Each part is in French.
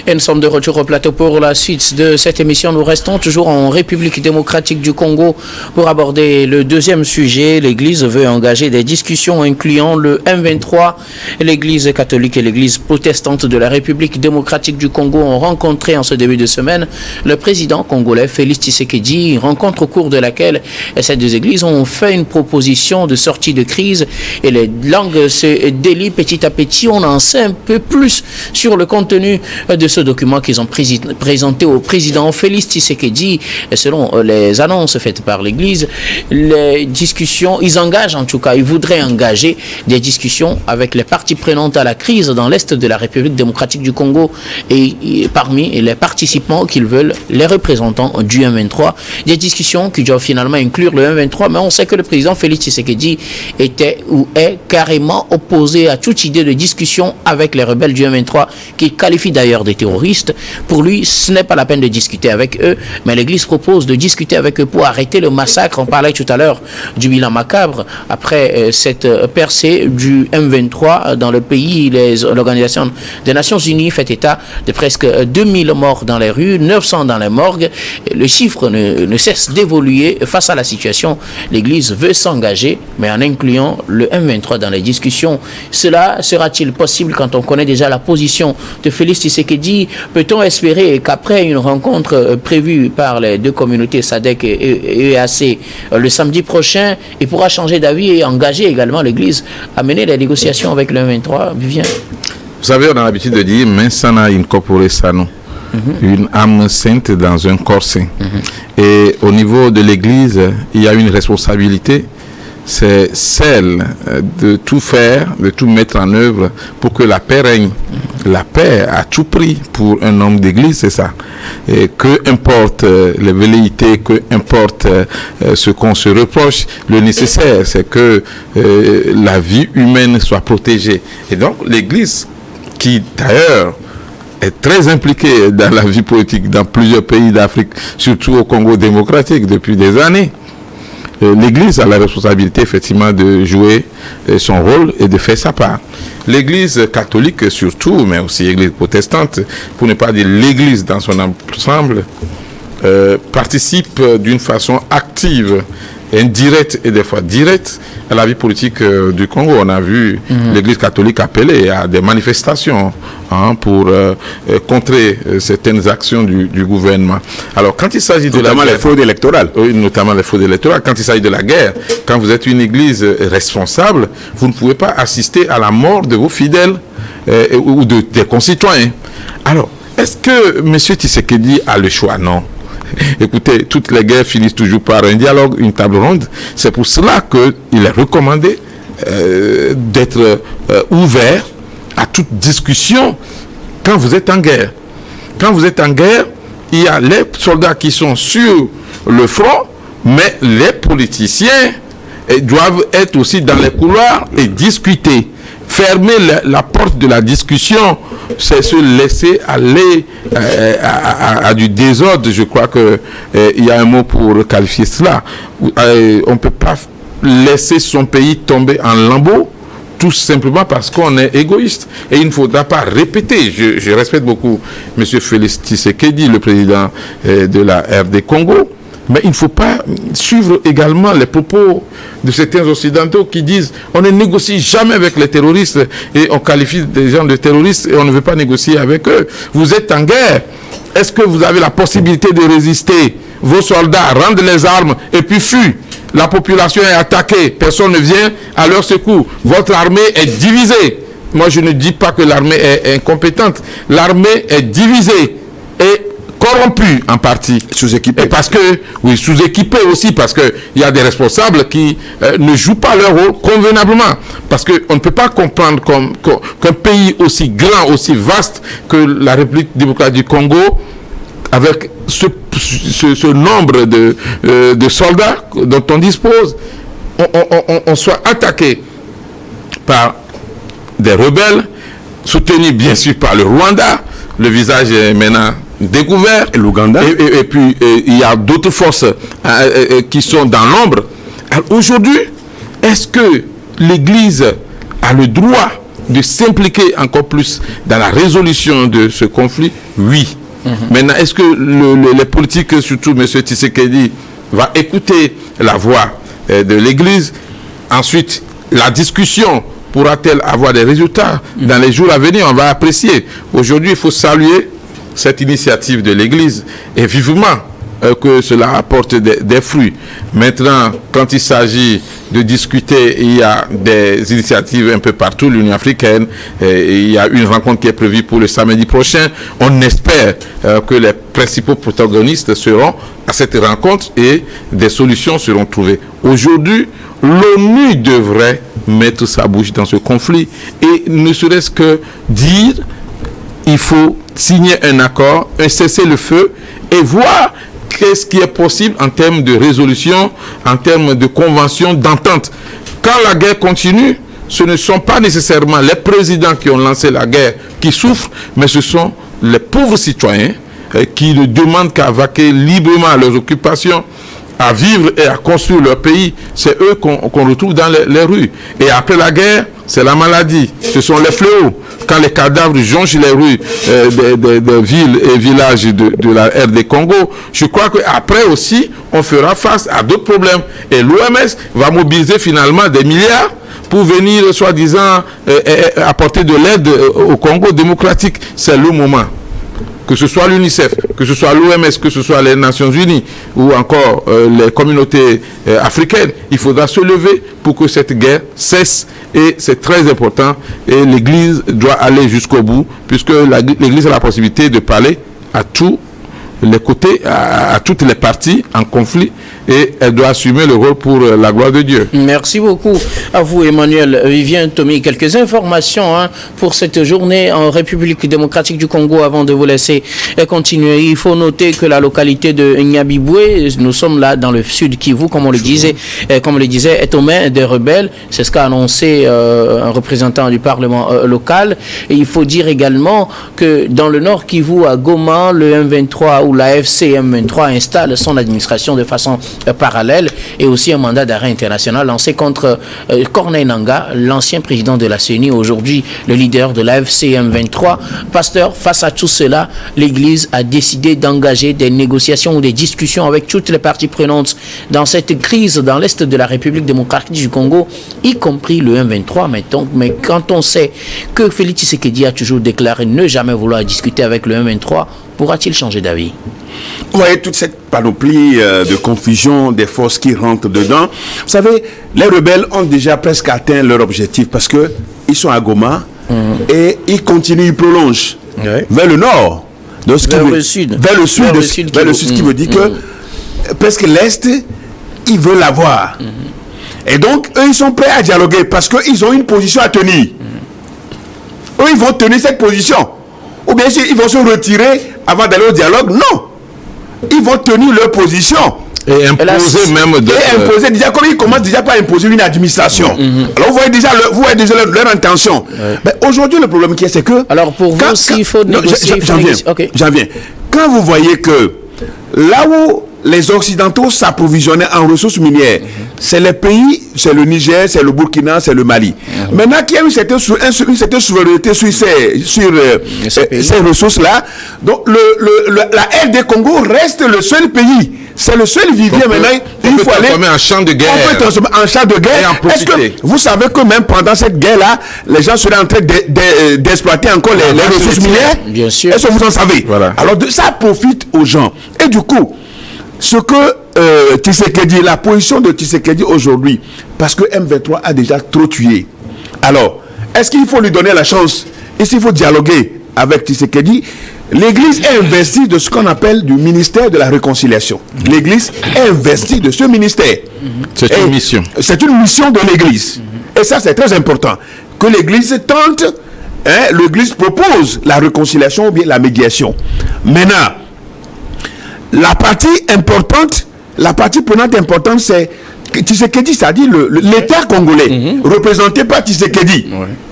Et nous sommes de retour au plateau pour la suite de cette émission. Nous restons toujours en République démocratique du Congo pour aborder le deuxième sujet. L'Église veut engager des discussions incluant le M23. L'Église catholique et l'Église protestante de la République démocratique du Congo ont rencontré en ce début de semaine le président congolais Félix Tshisekedi. Une rencontre au cours de laquelle ces deux églises ont fait une proposition de sortie de crise et les langues se délient petit à petit. On en sait un peu plus sur le contenu de ce document qu'ils ont présenté au président Félix Tshisekedi. Selon les annonces faites par l'Église, les discussions, ils engagent en tout cas, ils voudraient engager des discussions avec les parties prenantes à la crise dans l'Est de la République démocratique du Congo et parmi les participants qu'ils veulent, les représentants du M23. Des discussions qui doivent finalement inclure le M23, mais on sait que le président Félix Tshisekedi était ou est carrément opposé à toute idée de discussion avec les rebelles du M23 qu'il qualifie d'ailleurs des terroristes. Pour lui, ce n'est pas la peine de discuter avec eux, mais l'Église propose de discuter avec eux pour arrêter le massacre. On parlait tout à l'heure du bilan macabre après cette percée du M23 dans le pays. L'Organisation des Nations Unies fait état de presque 2000 morts dans les rues, 900 dans les morgues. Le chiffre ne cesse d'évoluer face à la situation. L'Église veut s'engager, mais en incluant le M23 dans les discussions. Cela sera-t-il possible quand on connaît déjà la position de Félix Tshisekedi? Peut-on espérer qu'après une rencontre prévue par les deux communautés SADC et EAC le samedi prochain, il pourra changer d'avis et engager également l'Église à mener les négociations avec le M23? Vivien. Vous savez, on a l'habitude de dire mensana incorpore sano. Une âme sainte dans un corps saint. Et au niveau de l'Église, il y a une responsabilité, c'est celle de tout faire, de tout mettre en œuvre pour que la paix règne. La paix à tout prix pour un homme d'Église, c'est ça. Et que importe les velléités, que importe ce qu'on se reproche, le nécessaire, c'est que la vie humaine soit protégée. Et donc l'Église, qui d'ailleurs est très impliquée dans la vie politique dans plusieurs pays d'Afrique, surtout au Congo démocratique depuis des années. L'Église a la responsabilité effectivement de jouer son rôle et de faire sa part. L'Église catholique surtout, mais aussi l'Église protestante, pour ne pas dire l'Église dans son ensemble, participe d'une façon active, indirecte et des fois directe à la vie politique du Congo. On a vu l'Église catholique appeler à des manifestations pour contrer certaines actions du gouvernement. Alors quand il s'agit de notamment les fraudes électorales, oui, notamment les fraudes électorales, quand il s'agit de la guerre, quand vous êtes une Église responsable, vous ne pouvez pas assister à la mort de vos fidèles ou des concitoyens. Alors, est-ce que M. Tshisekedi a le choix? Non. Écoutez, toutes les guerres finissent toujours par un dialogue, une table ronde. C'est pour cela qu'il est recommandé d'être ouvert à toute discussion quand vous êtes en guerre. Quand vous êtes en guerre, il y a les soldats qui sont sur le front, mais les politiciens doivent être aussi dans les couloirs et discuter. Fermer la porte de la discussion, c'est se laisser aller à du désordre. Je crois qu'il y a un mot pour qualifier cela. On ne peut pas laisser son pays tomber en lambeaux, tout simplement parce qu'on est égoïste. Et il ne faudra pas répéter. Je respecte beaucoup M. Félix Tshisekedi, le président de la RD Congo. Mais il ne faut pas suivre également les propos de certains occidentaux qui disent on ne négocie jamais avec les terroristes et on qualifie des gens de terroristes et on ne veut pas négocier avec eux. Vous êtes en guerre. Est-ce que vous avez la possibilité de résister? Vos soldats rendent les armes et puis fuient. La population est attaquée. Personne ne vient à leur secours. Votre armée est divisée. Moi, je ne dis pas que l'armée est incompétente. L'armée est divisée et corrompu en partie. Sous-équipé. Et parce que, oui, sous-équipé aussi, parce qu'il y a des responsables qui ne jouent pas leur rôle convenablement. Parce qu'on ne peut pas comprendre qu'un pays aussi grand, aussi vaste que la République démocratique du Congo, avec ce nombre de soldats dont on dispose, on soit attaqué par des rebelles, soutenus bien sûr par le Rwanda. Le visage est maintenant découvert. Et l'Ouganda. Et puis, il y a d'autres forces qui sont dans l'ombre. Aujourd'hui, est-ce que l'Église a le droit de s'impliquer encore plus dans la résolution de ce conflit, oui. Maintenant, est-ce que les politiques, surtout M. Tshisekedi, va écouter la voix de l'Église? Ensuite, la discussion pourra-t-elle avoir des résultats dans les jours à venir? On va apprécier. Aujourd'hui, il faut saluer cette initiative de l'Église et vivement que cela apporte des fruits. Maintenant, quand il s'agit de discuter, il y a des initiatives un peu partout, l'Union africaine, il y a une rencontre qui est prévue pour le samedi prochain. On espère que les principaux protagonistes seront à cette rencontre et des solutions seront trouvées. Aujourd'hui, l'ONU devrait mettre sa bouche dans ce conflit et ne serait-ce que dire il faut signer un accord, un cessez-le-feu et voir qu'est-ce qui est possible en termes de résolution, en termes de convention, d'entente. Quand la guerre continue, ce ne sont pas nécessairement les présidents qui ont lancé la guerre qui souffrent, mais ce sont les pauvres citoyens qui ne demandent qu'à vaquer librement à leurs occupations, à vivre et à construire leur pays. C'est eux qu'on retrouve dans les rues. Et après la guerre, c'est la maladie, ce sont les fléaux. Quand les cadavres jonchent les rues des villes et villages de la RD Congo, je crois qu'après aussi, on fera face à d'autres problèmes. Et l'OMS va mobiliser finalement des milliards pour venir, soi-disant, apporter de l'aide au Congo démocratique. C'est le moment. Que ce soit l'UNICEF, que ce soit l'OMS, que ce soit les Nations Unies ou encore les communautés africaines, il faudra se lever pour que cette guerre cesse et c'est très important et l'Église doit aller jusqu'au bout puisque l'Église a la possibilité de parler à tous les côtés, à toutes les parties en conflit et elle doit assumer le rôle pour la gloire de Dieu. Merci beaucoup à vous Emmanuel Vivien Tommy. Quelques informations pour cette journée en République démocratique du Congo avant de vous laisser continuer. Il faut noter que la localité de Nyabibwe, nous sommes là dans le sud Kivu, comme on le disait, est aux mains des rebelles. C'est ce qu'a annoncé un représentant du Parlement local. Et il faut dire également que dans le nord Kivu, à Goma, le M23 ou la FC M23 installe son administration de façon parallèle et aussi un mandat d'arrêt international lancé contre Corneille Nangaa, l'ancien président de la CENI, aujourd'hui le leader de la FCM 23. Pasteur, face à tout cela, l'Église a décidé d'engager des négociations ou des discussions avec toutes les parties prenantes dans cette crise dans l'est de la République démocratique du Congo, y compris le M23. Mais quand on sait que Félix Tshisekedi a toujours déclaré ne jamais vouloir discuter avec le M23, pourra-t-il changer d'avis? Vous voyez toute cette panoplie de confusion des forces qui rentrent dedans. Vous savez, les rebelles ont déjà presque atteint leur objectif parce que ils sont à Goma et ils continuent, ils prolongent vers le nord. Vers le sud, ce qui veut dire que presque l'Est, ils veulent l'avoir. Et donc, eux, ils sont prêts à dialoguer parce qu'ils ont une position à tenir. Eux, ils vont tenir cette position. Ou bien ils vont se retirer avant d'aller au dialogue. Non. Ils vont tenir leur position. Et imposer imposer déjà, comme ils commencent déjà par imposer une administration. Alors vous voyez déjà leur intention. Mais aujourd'hui, le problème qui est, c'est que... Alors pour vous, s'il faut négocier... J'en viens. Quand vous voyez que là où les Occidentaux s'approvisionnaient en ressources minières, c'est les pays, c'est le Niger, c'est le Burkina, c'est le Mali. Maintenant qu'il y a une certaine souveraineté sur ces ressources-là, donc la RD Congo reste le seul pays. C'est le seul vivier maintenant. Il faut aller en champ de guerre. On peut transformer en champ de guerre. Est-ce que vous savez que même pendant cette guerre-là, les gens seraient en train d'exploiter encore les ressources minières? Bien sûr. Est-ce que vous en savez? Voilà. Alors ça profite aux gens. Et du coup, ce que Tshisekedi, la position de Tshisekedi aujourd'hui, parce que M23 a déjà trop tué. Alors, est-ce qu'il faut lui donner la chance? Est-ce qu'il faut dialoguer avec Tshisekedi? L'Église est investie de ce qu'on appelle du ministère de la réconciliation. L'Église est investie de ce ministère. C'est une mission. C'est une mission de l'Église. Et ça, c'est très important. Que l'Église tente, l'Église propose la réconciliation ou bien la médiation. Maintenant, la partie prenante importante, c'est Tshisekedi, c'est-à-dire l'État congolais, représenté par Tshisekedi.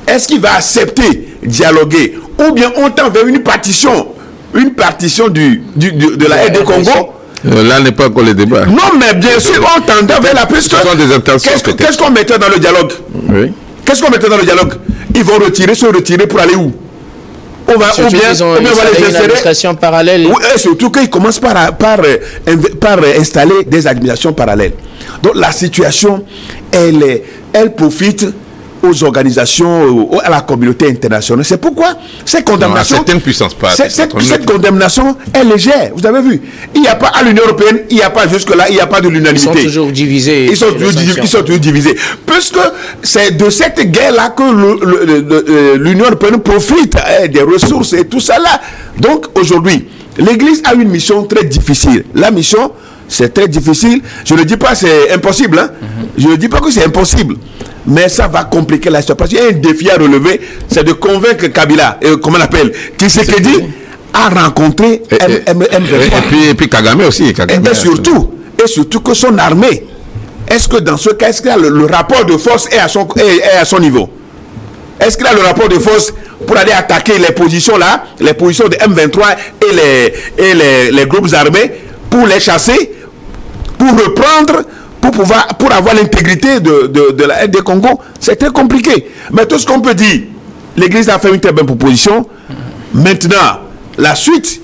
Est-ce qu'il va accepter dialoguer ou bien on tend vers une partition de la RD Congo? Là n'est pas encore le débat. Non, mais bien sûr, on tend vers la piste. Ce sont des intentions. Qu'est-ce qu'on mettait dans le dialogue? Qu'est-ce qu'on mettait dans le dialogue? Ils vont se retirer pour aller où? On va, surtout qu'ils ont installé une administration parallèle. Oui, et surtout qu'ils commencent par installer des administrations parallèles. Donc la situation, elle profite aux organisations, à la communauté internationale. C'est pourquoi ces condamnations... certaines puissances pas. Cette condamnation est légère. Vous avez vu, il n'y a pas à l'Union européenne, il n'y a pas jusque-là, il n'y a pas de l'unanimité. Ils sont toujours divisés. Ils sont toujours divisés. Puisque c'est de cette guerre-là que l'Union européenne profite des ressources et tout ça là. Donc aujourd'hui, l'Église a une mission très difficile. La mission, c'est très difficile. Je ne dis pas c'est impossible. Hein. Je ne dis pas que c'est impossible. Mais ça va compliquer la situation. Parce qu'il y a un défi à relever, c'est de convaincre Kabila, comment on l'appelle, Tshisekedi, à rencontrer M23. Et puis Kagame aussi. Et surtout que son armée, est-ce que dans ce cas, est-ce qu'il y a le rapport de force est à son niveau? Est-ce qu'il a le rapport de force pour aller attaquer les positions là, les positions de M23 et les groupes armés, pour les chasser, pour reprendre, pour avoir l'intégrité de la RD Congo? C'est très compliqué. Mais tout ce qu'on peut dire, l'Église a fait une très bonne proposition. Maintenant, la suite,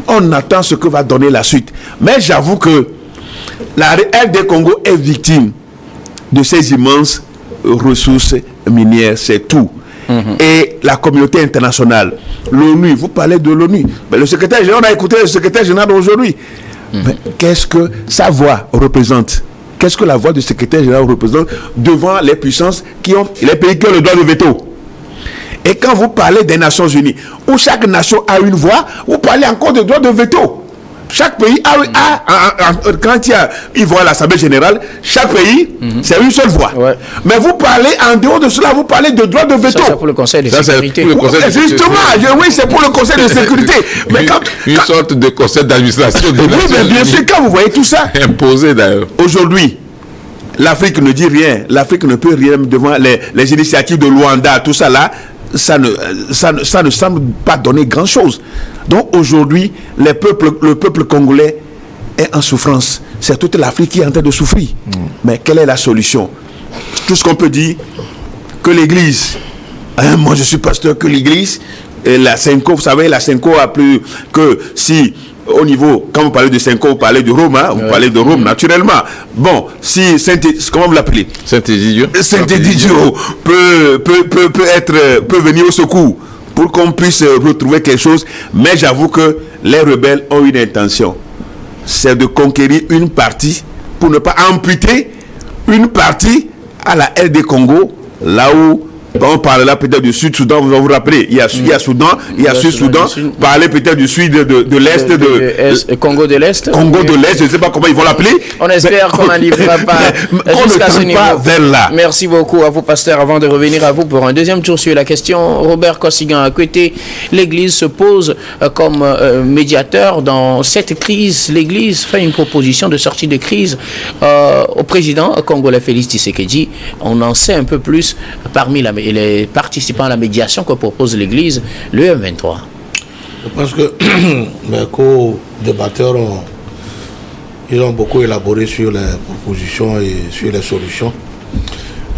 on attend ce que va donner la suite. Mais j'avoue que la RD Congo est victime de ces immenses ressources minières, c'est tout. Et la communauté internationale, l'ONU, vous parlez de l'ONU, mais le secrétaire général, on a écouté le secrétaire général d'aujourd'hui. Qu'est-ce que sa voix représente? Qu'est-ce que la voix du secrétaire général représente devant les puissances les pays qui ont le droit de veto? Et quand vous parlez des Nations Unies, où chaque nation a une voix, vous parlez encore de droit de veto. Chaque pays quand il voit l'Assemblée générale, chaque pays, c'est une seule voix. Ouais. Mais vous parlez, en dehors de cela, vous parlez de droit de veto. Ça, c'est pour le Conseil de sécurité. Justement, oui, c'est pour le Conseil de sécurité. Mais une sorte de conseil d'administration. Oui, mais bien sûr, quand vous voyez tout ça, imposé d'ailleurs. Aujourd'hui, l'Afrique ne dit rien. L'Afrique ne peut rien devant les initiatives de Luanda, tout ça là. Ça ne semble pas donner grand-chose. Donc aujourd'hui, le peuple congolais est en souffrance. C'est toute l'Afrique qui est en train de souffrir. Mais quelle est la solution? Tout ce qu'on peut dire, que l'Église, moi je suis pasteur, que l'Église, et la Senko, vous savez, la Senko a plus que si... Au niveau, quand vous parlez de Senko, vous parlez de Rome, hein, vous parlez de Rome naturellement. Bon, si comment vous l'appelez? Saint-Égidio peut venir au secours pour qu'on puisse retrouver quelque chose. Mais j'avoue que les rebelles ont une intention, c'est de conquérir une partie pour ne pas amputer une partie à la RD Congo, là où on parle là peut-être du Sud-Soudan, vous vous rappelez, il y a Soudan, il y a Sud-Soudan, parler peut-être du Sud, de l'Est, Congo de l'Est. Congo de l'Est, je ne sais pas comment ils vont l'appeler. On espère qu'on n'arrivera pas jusqu'à ce niveau. Vers là. Merci beaucoup à vous, pasteur. Avant de revenir à vous pour un deuxième tour sur la question, Robert Kossignan, à côté, l'Église se pose comme médiateur dans cette crise. L'Église fait une proposition de sortie de crise au président congolais Félix Tshisekedi. On en sait un peu plus parmi les participants à la médiation que propose l'Église, le M23. Je pense que mes co-débatteurs ont beaucoup élaboré sur les propositions et sur les solutions.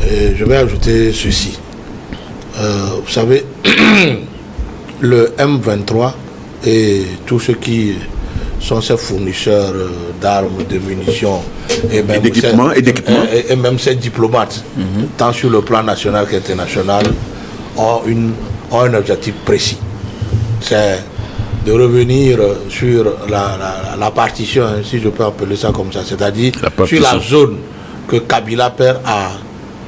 Et je vais ajouter ceci. Vous savez, le M23 et tous ceux qui sont ces fournisseurs d'armes, de munitions et même ces diplomates, tant sur le plan national qu'international, ont un objectif précis. C'est de revenir sur la partition, si je peux appeler ça comme ça, c'est-à-dire sur la zone que Kabila Père a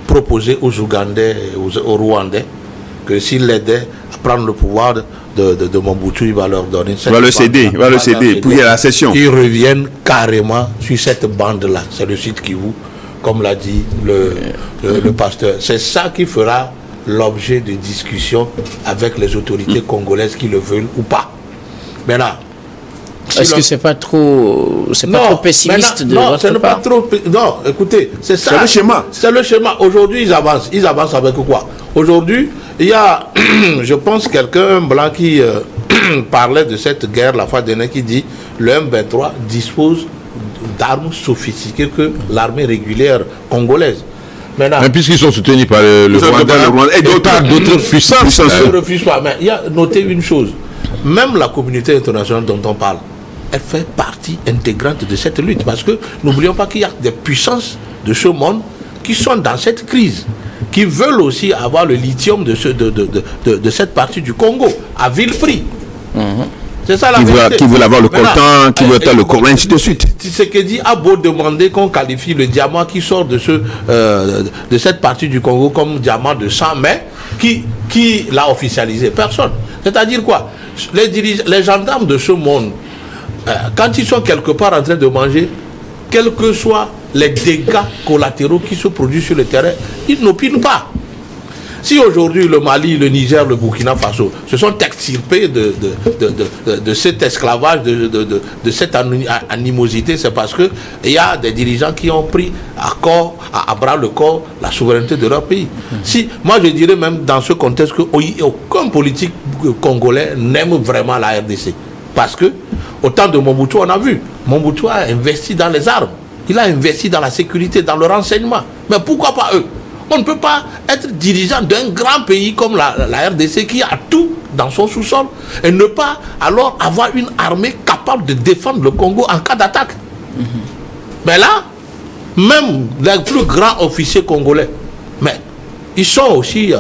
proposé aux Ougandais et aux Rwandais, que s'il l'aidait à prendre le pouvoir de Mobutu, il va leur donner. Il va le céder pour la session. Ils reviennent carrément sur cette bande-là. C'est le site Kivu, comme l'a dit le pasteur. C'est ça qui fera l'objet de discussions avec les autorités congolaises qui le veulent ou pas. Maintenant, est-ce que c'est pas trop pessimiste de votre part? Non, écoutez, c'est ça. C'est le schéma. C'est le schéma. Aujourd'hui, ils avancent. Ils avancent avec quoi? Aujourd'hui, il y a, je pense, quelqu'un blanc qui parlait de cette guerre la fois dernière, qui dit le M23 dispose d'armes sophistiquées que l'armée régulière congolaise. Mais puisqu'ils sont soutenus par le Rwanda et d'autres puissances. Je ne refuse pas. Mais il y a noté une chose. Même la communauté internationale dont on parle, elle fait partie intégrante de cette lutte. Parce que n'oublions pas qu'il y a des puissances de ce monde qui sont dans cette crise, qui veulent aussi avoir le lithium de cette partie du Congo à vil prix. C'est ça la vérité. Qui veulent avoir le coltan, qui veulent le coltan, ainsi de suite. Tshisekedi a beau demander qu'on qualifie le diamant qui sort de cette partie du Congo comme diamant de sang, mais qui l'a officialisé? Personne. C'est-à-dire quoi? Les gendarmes de ce monde, quand ils sont quelque part en train de manger, quels que soient les dégâts collatéraux qui se produisent sur le terrain, ils n'opinent pas. Si aujourd'hui le Mali, le Niger, le Burkina Faso se sont extirpés de cet esclavage, de cette animosité, c'est parce qu'il y a des dirigeants qui ont pris à bras le corps la souveraineté de leur pays. Moi je dirais même dans ce contexte qu'aucun politique congolais n'aime vraiment la RDC. Parce que au temps de Mobutu, on a vu, Mobutu a investi dans les armes, il a investi dans la sécurité, dans le renseignement. Mais pourquoi pas eux? On ne peut pas être dirigeant d'un grand pays comme la RDC qui a tout dans son sous-sol et ne pas alors avoir une armée capable de défendre le Congo en cas d'attaque. Mais là, même les plus grands officiers congolais, mais ils sont aussi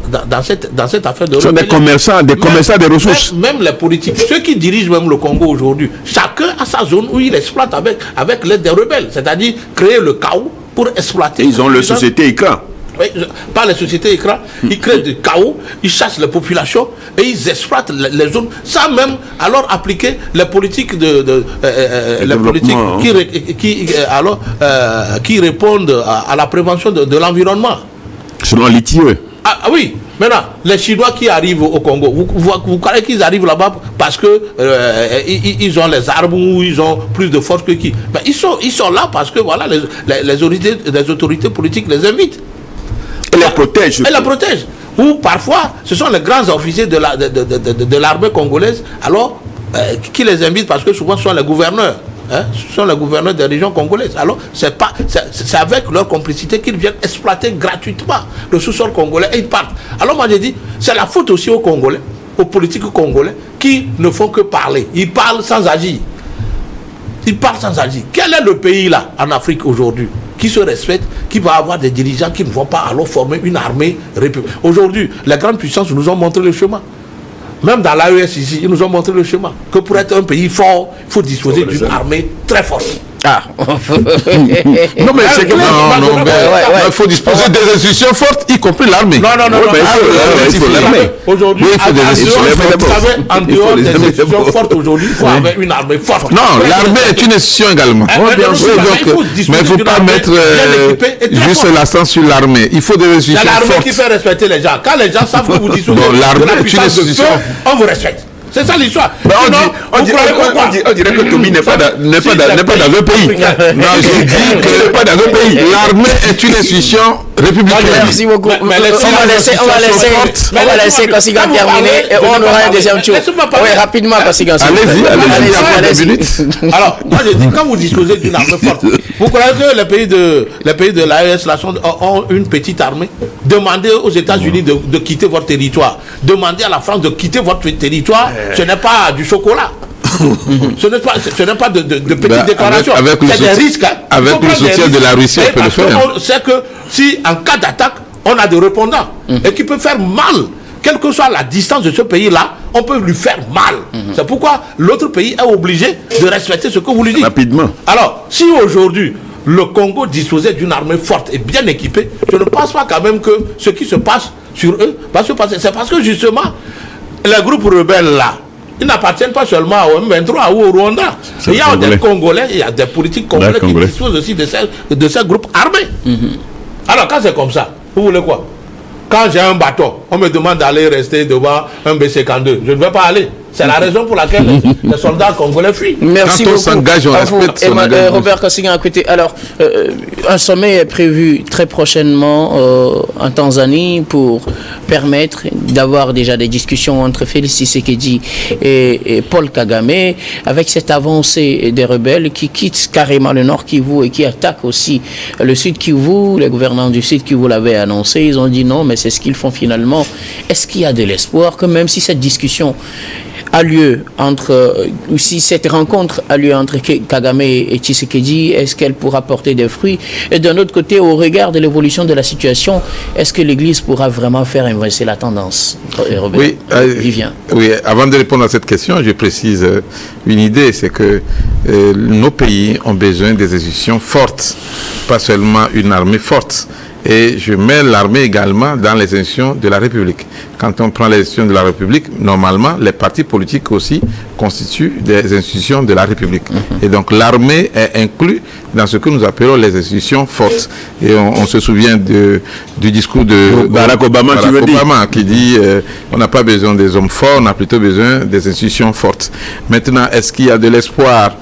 dans cette affaire de... Ce sont des commerçants des ressources. Même les politiques, ceux qui dirigent même le Congo aujourd'hui, chacun a sa zone où il exploite avec l'aide des rebelles, c'est-à-dire créer le chaos pour exploiter... Ils ont le société écran. Oui, pas les sociétés écrans, ils créent du chaos, ils chassent les populations et ils exploitent les zones sans même alors appliquer les politiques les politiques qui répondent à la prévention de l'environnement. Selon l'ITIE. Ah oui, maintenant, les Chinois qui arrivent au Congo, vous croyez qu'ils arrivent là-bas parce que ils ont les armes ou ils ont plus de force que qui? Ben, ils sont là parce que voilà, les autorités politiques les invitent. Elle les protège. Elle les protège. Ou parfois, ce sont les grands officiers de l'armée congolaise, alors, qui les invitent parce que souvent ce sont les gouverneurs. Ce sont les gouverneurs des régions congolaises. Alors, c'est avec leur complicité qu'ils viennent exploiter gratuitement le sous-sol congolais et ils partent. Alors moi j'ai dit, c'est la faute aussi aux Congolais, aux politiques congolais, qui ne font que parler. Ils parlent sans agir. Ils parlent sans agir. Quel est le pays là, en Afrique aujourd'hui, qui se respecte, qui va avoir des dirigeants qui ne vont pas alors former une armée républicaine? Aujourd'hui, les grandes puissances nous ont montré le chemin. Même dans l'AES ici, ils nous ont montré le chemin. Que pour être un pays fort, il faut disposer d'une armée très forte. Ah. Non, mais c'est que il faut disposer des institutions fortes, y compris l'armée. Non. Il faut l'armée. Aujourd'hui, il faut des institutions fortes. En dehors des institutions fortes aujourd'hui, il faut avoir une armée forte. Non, l'armée est une institution également. Mais il ne faut pas mettre juste l'accent sur l'armée. Il faut des institutions fortes. C'est l'armée qui fait respecter les gens. Quand les gens savent que vous disposez de la puissance de feu, on vous respecte. C'est ça l'histoire. On dirait que Tomi n'est pas dans un pays. Non, je dis qu'il n'est pas dans un pays. L'armée est une institution républicaine. Merci beaucoup. On va laisser Kosigan terminer et on aura un deuxième tour. Oui, rapidement, Kosigan. Allez-y. Alors, moi je dis, quand vous disposez d'une armée forte, vous croyez que les pays de l'AES ont une petite armée? Demandez aux États-Unis de quitter votre territoire. Demandez à la France de quitter votre territoire. Ce n'est pas du chocolat. Ce n'est pas de petites déclarations. C'est des risques. Avec le soutien de la Russie, on peut le faire. C'est que si en cas d'attaque, on a des répondants et qui peuvent faire mal, quelle que soit la distance de ce pays-là, on peut lui faire mal. C'est pourquoi l'autre pays est obligé de respecter ce que vous lui dites. Rapidement. Alors, si aujourd'hui, le Congo disposait d'une armée forte et bien équipée, je ne pense pas quand même que ce qui se passe sur eux va se passer. C'est parce que justement, les groupes rebelles là, ils n'appartiennent pas seulement au M23 ou au Rwanda. Il y a des Congolais, il y a des politiques congolais qui disposent aussi de ces groupes armés. Alors quand c'est comme ça, vous voulez quoi? Quand j'ai un bateau, on me demande d'aller rester devant un BC-52. Je ne vais pas aller. C'est la raison pour laquelle les soldats congolais fuient. Merci Quand on beaucoup. s'engage, on À vous, respecte son engagement. Robert Kosigan, écoutez, alors, un sommet est prévu très prochainement en Tanzanie pour permettre d'avoir déjà des discussions entre Félix Tshisekedi et Paul Kagame, avec cette avancée des rebelles qui quittent carrément le Nord Kivu et qui attaquent aussi le Sud Kivu. Les gouvernants du Sud Kivu l'avaient annoncé, ils ont dit non, mais c'est ce qu'ils font finalement. Est-ce qu'il y a de l'espoir que même si cette discussion a lieu entre, ou si cette rencontre a lieu entre Kagame et Tshisekedi, est-ce qu'elle pourra porter des fruits? Et d'un autre côté, au regard de l'évolution de la situation, est-ce que l'Église pourra vraiment faire inverser la tendance? Robert, Oui, Vivien. Oui, avant de répondre à cette question, je précise une idée, c'est que nos pays ont besoin des institutions fortes, pas seulement une armée forte. Et je mets l'armée également dans les institutions de la République. Quand on prend les institutions de la République, normalement, les partis politiques aussi constituent des institutions de la République. Et donc l'armée est inclue dans ce que nous appelons les institutions fortes. Et on se souvient du discours de Barack Obama qui dit on n'a pas besoin des hommes forts, on a plutôt besoin des institutions fortes. Maintenant, est-ce qu'il y a de l'espoir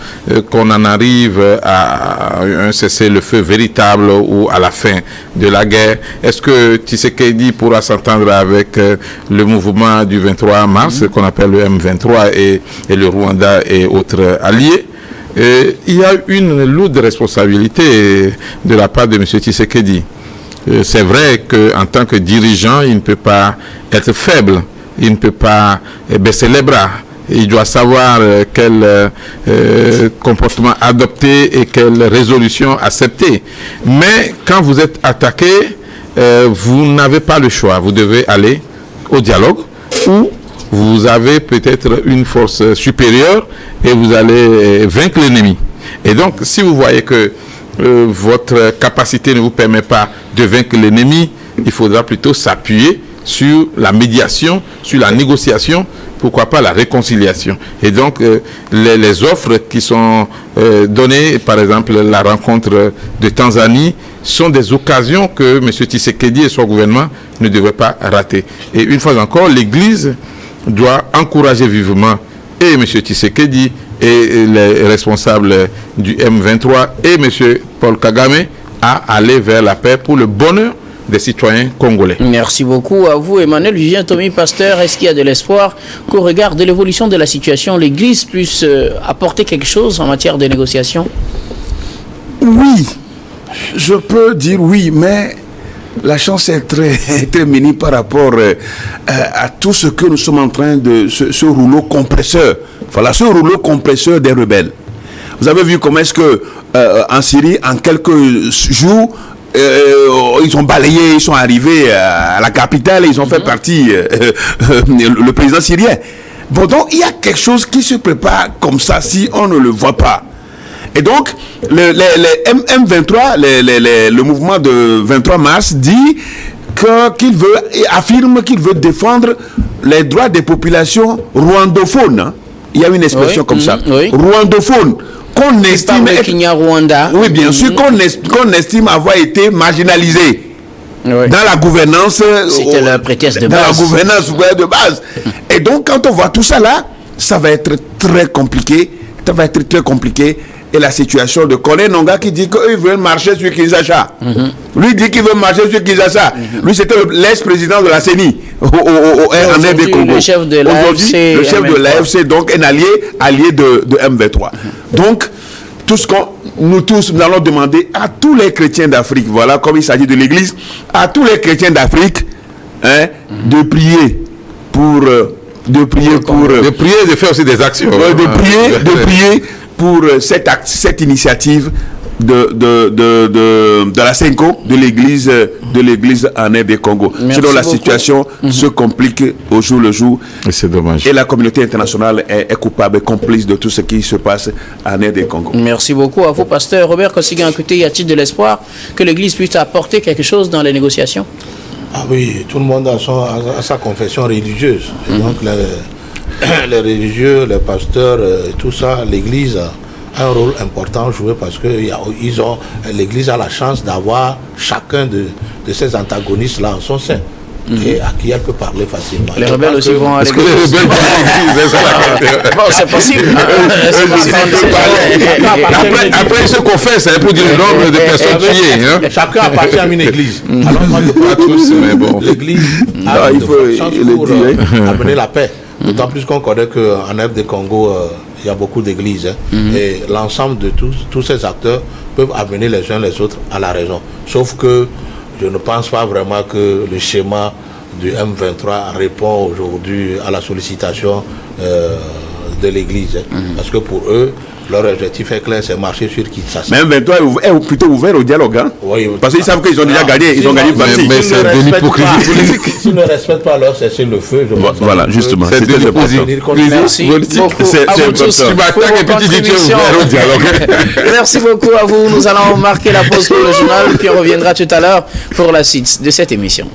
qu'on en arrive à un cessez-le-feu véritable ou à la fin de la guerre? Est-ce que Tshisekedi pourra s'entendre avec le mouvement du 23 mars, qu'on appelle le M23 et le Rwanda et autres alliés? Il y a une lourde responsabilité de la part de M. Tshisekedi. C'est vrai qu'en tant que dirigeant, il ne peut pas être faible, il ne peut pas baisser les bras. Il doit savoir quel comportement adopter et quelle résolution accepter. Mais quand vous êtes attaqué, vous n'avez pas le choix. Vous devez aller au dialogue ou vous avez peut-être une force supérieure et vous allez vaincre l'ennemi. Et donc, si vous voyez que votre capacité ne vous permet pas de vaincre l'ennemi, il faudra plutôt s'appuyer sur la médiation, sur la négociation, pourquoi pas la réconciliation. Et donc, les offres qui sont données, par exemple la rencontre de Tanzanie, sont des occasions que M. Tshisekedi et son gouvernement ne devraient pas rater. Et une fois encore, l'Église doit encourager vivement et M. Tshisekedi et les responsables du M23 et M. Paul Kagame à aller vers la paix pour le bonheur des citoyens congolais. Merci beaucoup à vous, Emmanuel Vivien Tommy, pasteur. Est-ce qu'il y a de l'espoir qu'au regard de l'évolution de la situation, l'Église puisse apporter quelque chose en matière de négociation? Oui, je peux dire oui, mais la chance est très minime par rapport à tout ce que nous sommes en train de... Ce rouleau compresseur. Voilà, ce rouleau compresseur des rebelles. Vous avez vu comment est-ce que en Syrie, en quelques jours, ils ont balayé, ils sont arrivés à la capitale, ils ont fait partie le président syrien. Bon, donc il y a quelque chose qui se prépare comme ça si on ne le voit pas. Et donc, le M23, le mouvement de 23 mars dit affirme qu'il veut défendre les droits des populations rwandophones. Hein. Il y a une expression comme ça. Oui. Rwandophones. Qu'on estime Rwanda. Oui, bien sûr, qu'on estime avoir été marginalisés. Oui. Dans la gouvernance. C'était la prétexte de base. Dans la gouvernance de base. Et donc, quand on voit tout ça là, ça va être très compliqué. Ça va être très compliqué. Et la situation de Corneille Nangaa qui dit qu'il veut marcher sur Kinshasa. Lui dit qu'il veut marcher sur Kinshasa. Lui, c'était l'ex-président de la CENI en RD Congo. Le chef de l'AFC. Le chef de l'AFC, donc un allié de M23. Donc, tout ce nous allons demander à tous les chrétiens d'Afrique, voilà, comme il s'agit de l'Église, à tous les chrétiens d'Afrique, de prier pour... de faire aussi des actions. De prier pour cette initiative de la CENCO, de l'église en RD Congo. Sinon la situation se complique au jour le jour. Et c'est dommage. Et la communauté internationale est coupable et complice de tout ce qui se passe en RD Congo. Merci beaucoup à vous, pasteur Robert Kosigan. Écoutez, y a-t-il de l'espoir que l'église puisse apporter quelque chose dans les négociations? Ah oui, tout le monde a sa confession religieuse. Et donc les religieux, les pasteurs, tout ça, l'église a un rôle important à jouer parce que l'église a la chance d'avoir chacun de ces antagonistes-là en son sein. et à qui elle peut parler facilement. Les rebelles aussi vont à Est-ce que les l'église. rebelles vont à l'église, c'est ça la question. Bon, c'est possible. C'est possible. Après, ce qu'on fait, c'est pour dire le nombre de personnes tuées. Hein. Chacun appartient à une église. Alors moi, je Pas tous, mais bon. l'église a il de faut fortes chances le pour dire, amener la paix. D'autant plus qu'on connaît qu'en Est de Congo, il y a beaucoup d'églises. Et l'ensemble de tous ces acteurs peuvent amener les uns les autres à la raison. Sauf que je ne pense pas vraiment que le schéma du M23 répond aujourd'hui à la sollicitation de l'église. Parce que pour eux, leur objectif est clair, c'est marcher sur Kinshasa. Même 23 est plutôt ouvert au dialogue. Hein? Oui, Parce qu'ils savent qu'ils ont déjà gagné, ils ont gagné une partie. Mais c'est de l'hypocrisie politique. S'ils ne respectent pas leur cessez-le-feu, je pense Voilà, justement. C'est de l'hypocrisie Merci politique. beaucoup C'est à vous important. tous Tu pour m'attaques et vos puis tu dis que tu es contributions. ouvert au dialogue. Merci beaucoup à vous. Nous allons marquer la pause pour le journal, puis on reviendra tout à l'heure pour la suite de cette émission.